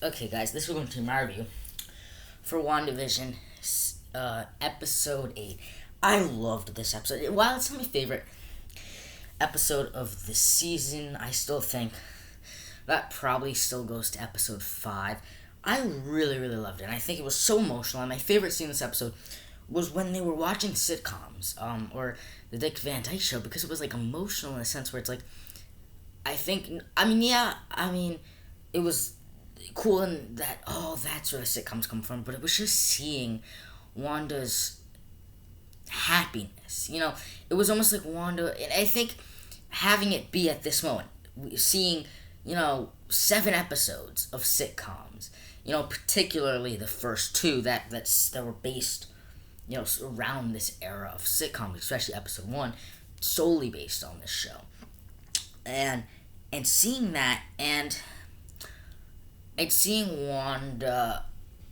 Okay, guys, this is going to be my review for Wandavision, episode 8. I loved this episode. While it's not my favorite episode of the season, I still think that probably still goes to episode 5. I really, really loved it, and I think it was so emotional. And my favorite scene in this episode was when they were watching sitcoms, or the Dick Van Dyke Show, because it was like emotional in a sense where it's like, it was cool in that, oh, that's where the sitcoms come from, but it was just seeing Wanda's happiness. It was almost like Wanda, and I think having it be at this moment, seeing, 7 episodes of sitcoms, particularly the first 2 that were based, around this era of sitcoms, especially episode 1, solely based on this show. And seeing that, and seeing Wanda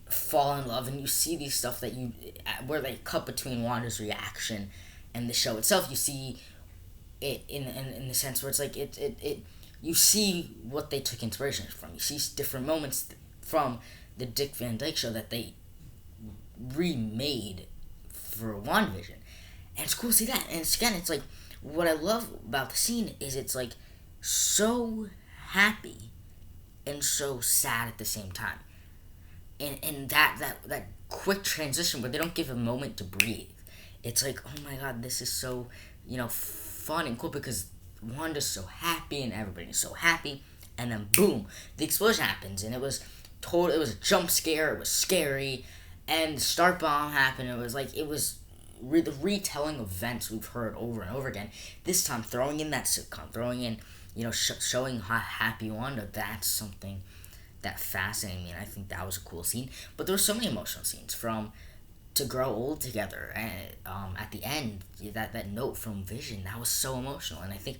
fall in love, and you see these stuff where they cut between Wanda's reaction and the show itself. You see it in the sense where it's like you see what they took inspiration from. You see different moments from the Dick Van Dyke Show that they remade for WandaVision, and it's cool to see that. And it's like, what I love about the scene is it's like so happy and so sad at the same time, and that quick transition where they don't give a moment to breathe. It's like, oh my god, this is so fun and cool, because Wanda's so happy and everybody's so happy, and then boom, the explosion happens, and it was a jump scare. It was scary, and the start bomb happened. It was like the retelling of events we've heard over and over again. This time, throwing in that sitcom, throwing in showing how happy Wanda. That's something that fascinated me, and I think that was a cool scene. But there were so many emotional scenes, from to grow old together, and at the end, that note from Vision, that was so emotional. And I think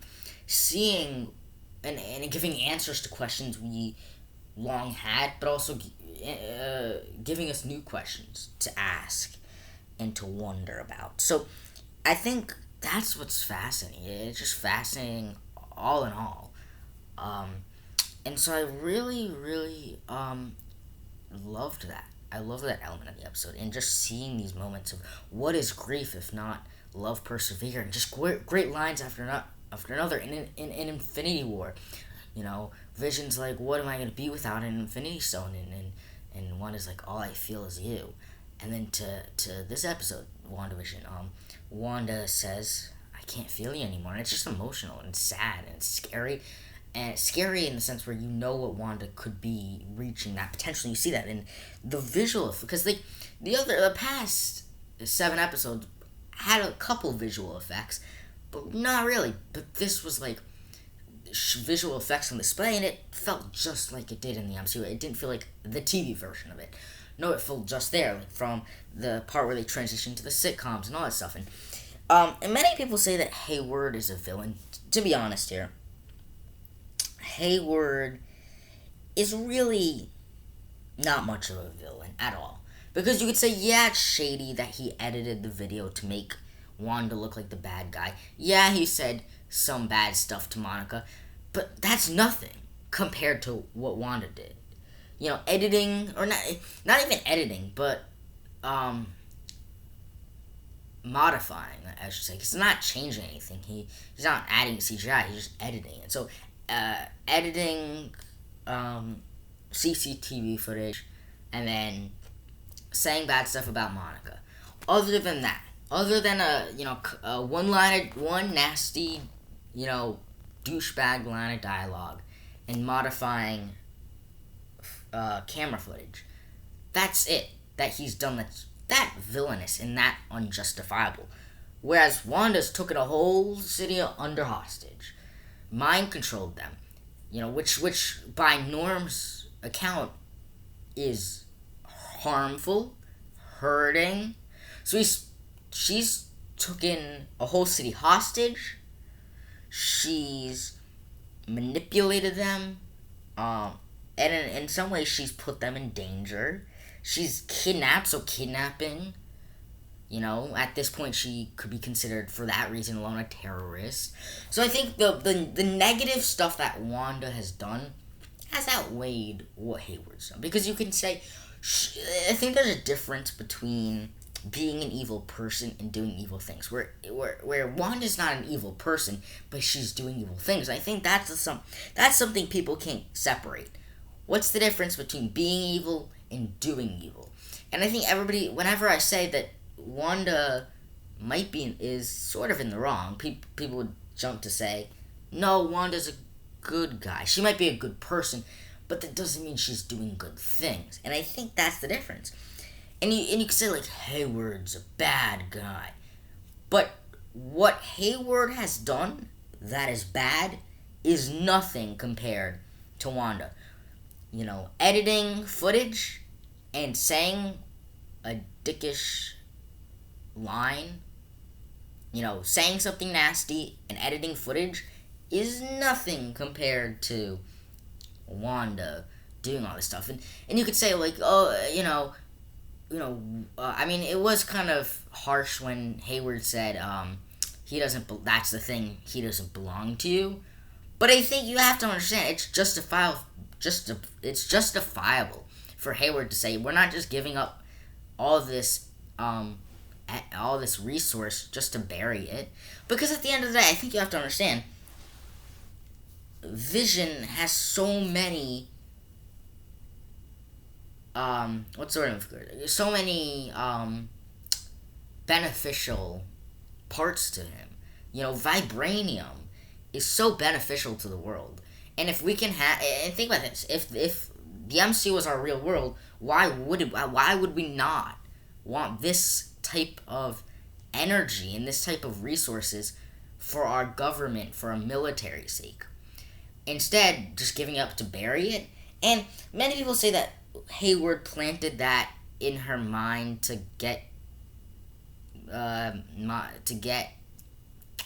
seeing and giving answers to questions we long had, but also giving us new questions to ask and to wonder about. So I think that's what's fascinating. It's just fascinating all in all. And so I really, really loved that. I love that element of the episode, and just seeing these moments of what is grief if not love persevering. Just great lines after another. In Infinity War, Vision's like, what am I going to be without an Infinity Stone? And Wanda's like, all I feel is you. And then to this episode, WandaVision, Wanda says, I can't feel you anymore. And it's just emotional and sad and scary. And it's scary in the sense where what Wanda could be reaching that potential. You see that in the visual, because the past 7 episodes had a couple visual effects, but not really. But this was like visual effects on display, and it felt just like it did in the MCU. It didn't feel like the TV version of it. No, it felt just there, like from the part where they transitioned to the sitcoms and all that stuff. And many people say that Hayward is a villain. To be honest here, Hayward is really not much of a villain at all. Because you could say, yeah, it's shady that he edited the video to make Wanda look like the bad guy. Yeah, he said some bad stuff to Monica, but that's nothing compared to what Wanda did. Editing, or not even editing, but modifying, I should say. He's not changing anything. He's not adding CGI. He's just editing it. So, editing CCTV footage, and then saying bad stuff about Monica. Other than that, other than one nasty, douchebag line of dialogue, and modifying camera footage, that's it that he's done. That's that villainous and that unjustifiable. Whereas Wanda's took a whole city under hostage, mind controlled them, which by Norm's account is harmful, hurting. So she's taken a whole city hostage. She's manipulated them, and in some ways she's put them in danger. She's kidnapped, so kidnapping, at this point she could be considered, for that reason alone, a terrorist. So I think the negative stuff that Wanda has done has outweighed what Hayward's done. Because you can say, I think there's a difference between being an evil person and doing evil things. Where Wanda's not an evil person, but she's doing evil things. I think that's something people can't separate. What's the difference between being evil and doing evil? And I think everybody, whenever I say that Wanda is sort of in the wrong, people would jump to say, no, Wanda's a good guy. She might be a good person, but that doesn't mean she's doing good things. And I think that's the difference. And you can say, like, Hayward's a bad guy. But what Hayward has done that is bad is nothing compared to Wanda. Editing footage and saying a dickish line, saying something nasty and editing footage is nothing compared to Wanda doing all this stuff. And you could say, like, I mean, it was kind of harsh when Hayward said, that's the thing, he doesn't belong to you. But I think you have to understand, it's justifiable for Hayward to say, we're not just giving up all this resource just to bury it. Because at the end of the day, I think you have to understand, Vision has so many so many beneficial parts to him. Vibranium is so beneficial to the world. And if we can and think about this, if the MCU was our real world, why would we not want this type of energy and this type of resources for our government, for our military's sake? Instead, just giving up to bury it. And many people say that Hayward planted that in her mind to get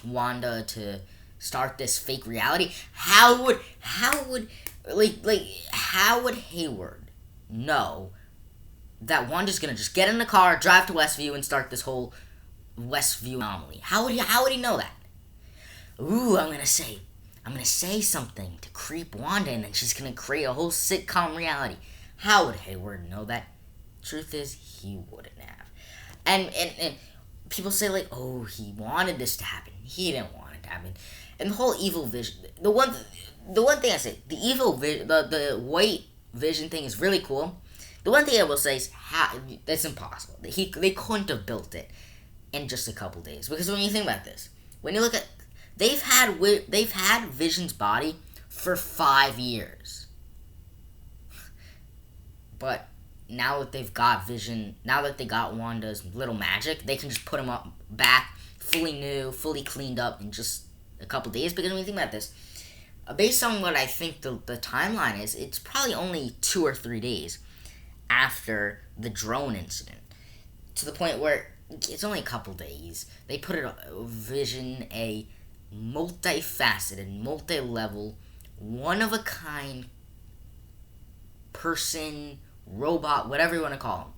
Wanda to start this fake reality. How would Hayward know that Wanda's gonna just get in the car, drive to Westview, and start this whole Westview anomaly? How would he know that? Ooh, I'm gonna say something to creep Wanda, and then she's gonna create a whole sitcom reality. How would Hayward know that? Truth is, he wouldn't have. And people say, like, oh, he wanted this to happen. He didn't want it to happen. And the whole evil Vision, the one thing I say, the evil the white Vision thing is really cool. The one thing I will say is that's impossible. They couldn't have built it in just a couple days. Because when you think about this, when you look at, they've had Vision's body for 5 years. But now that they've got Vision, now that they got Wanda's little magic, they can just put him up back, fully new, fully cleaned up in just a couple days. Because when you think about this, based on what I think the timeline is, it's probably only 2 or 3 days after the drone incident. To the point where it's only a couple days. They put Vision, a multifaceted, multi-level, one-of-a-kind person, robot, whatever you want to call him,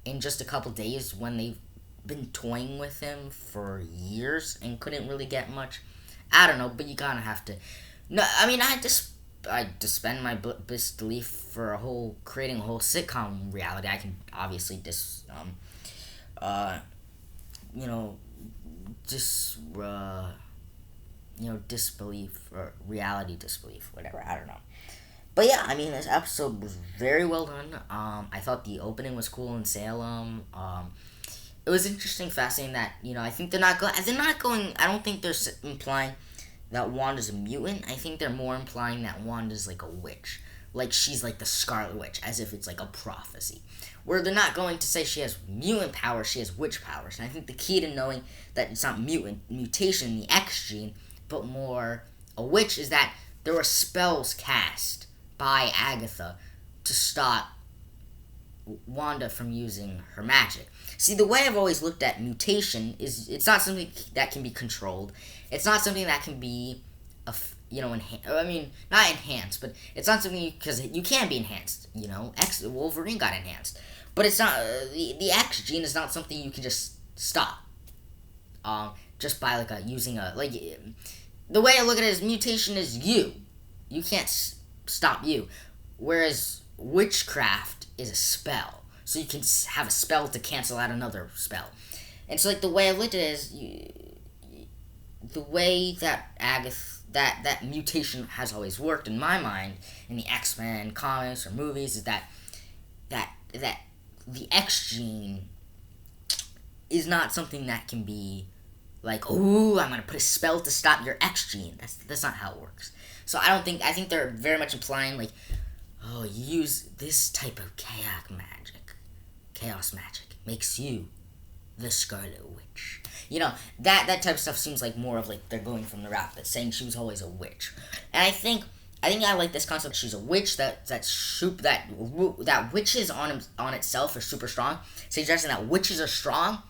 in just a couple days when they've been toying with him for years and couldn't really get much. I don't know, but you kind of have to. No, I mean, I suspend my disbelief for creating a whole sitcom reality. I can obviously disbelief or reality disbelief, whatever. I don't know. But yeah, I mean, this episode was very well done. I thought the opening was cool in Salem. It was interesting, fascinating that, I think they're not going, I don't think they're implying that Wanda's a mutant. I think they're more implying that Wanda's like a witch. Like, she's like the Scarlet Witch, as if it's like a prophecy. Where they're not going to say she has mutant powers, she has witch powers. And I think the key to knowing that it's not mutation, the X gene, but more a witch, is that there were spells cast by Agatha to stop Wanda from using her magic. See, the way I've always looked at mutation is it's not something that can be controlled. It's not something that can be, not enhanced, but it's not something because you can be enhanced. Wolverine got enhanced, but it's not the X gene is not something you can just stop. Just by the way I look at it is mutation is you can't stop you. Whereas witchcraft is a spell, so you can have a spell to cancel out another spell. And so, like, the way I looked at it is, the way that that mutation has always worked in my mind in the X-Men comics or movies is that the X gene is not something that can be like, ooh, I'm gonna put a spell to stop your X gene. That's not how it works. So I think they're very much implying like, oh, you use this type of chaos magic makes you the Scarlet Witch. That type of stuff seems like more of like they're going from the rap that's saying she was always a witch. And I think I like this concept. She's a witch that witches on itself are super strong. Suggesting that witches are strong,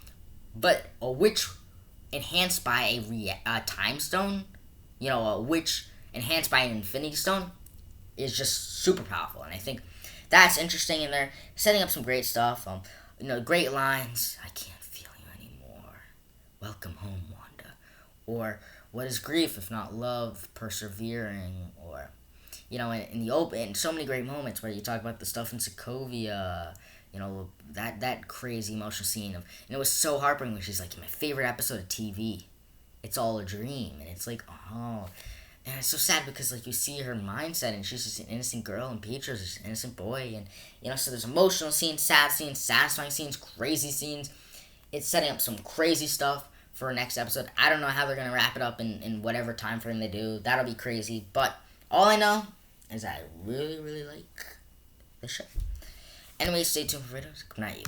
but a witch enhanced by a time stone, a witch enhanced by an infinity stone, is just super powerful. And I think that's interesting. And they're setting up some great stuff. Great lines. I can't feel you anymore. Welcome home, Wanda. Or what is grief if not love persevering? Or in the open, so many great moments where you talk about the stuff in Sokovia. That crazy emotional scene and it was so heartbreaking when she's like, my favorite episode of TV. It's all a dream, and it's like, oh, and it's so sad because like you see her mindset, and she's just an innocent girl, and Peter's just an innocent boy, and so there's emotional scenes, sad scenes, satisfying scenes, crazy scenes. It's setting up some crazy stuff for next episode. I don't know how they're gonna wrap it up in whatever time frame they do. That'll be crazy, but all I know is I really, really like the show. Anyway, stay tuned for videos coming at you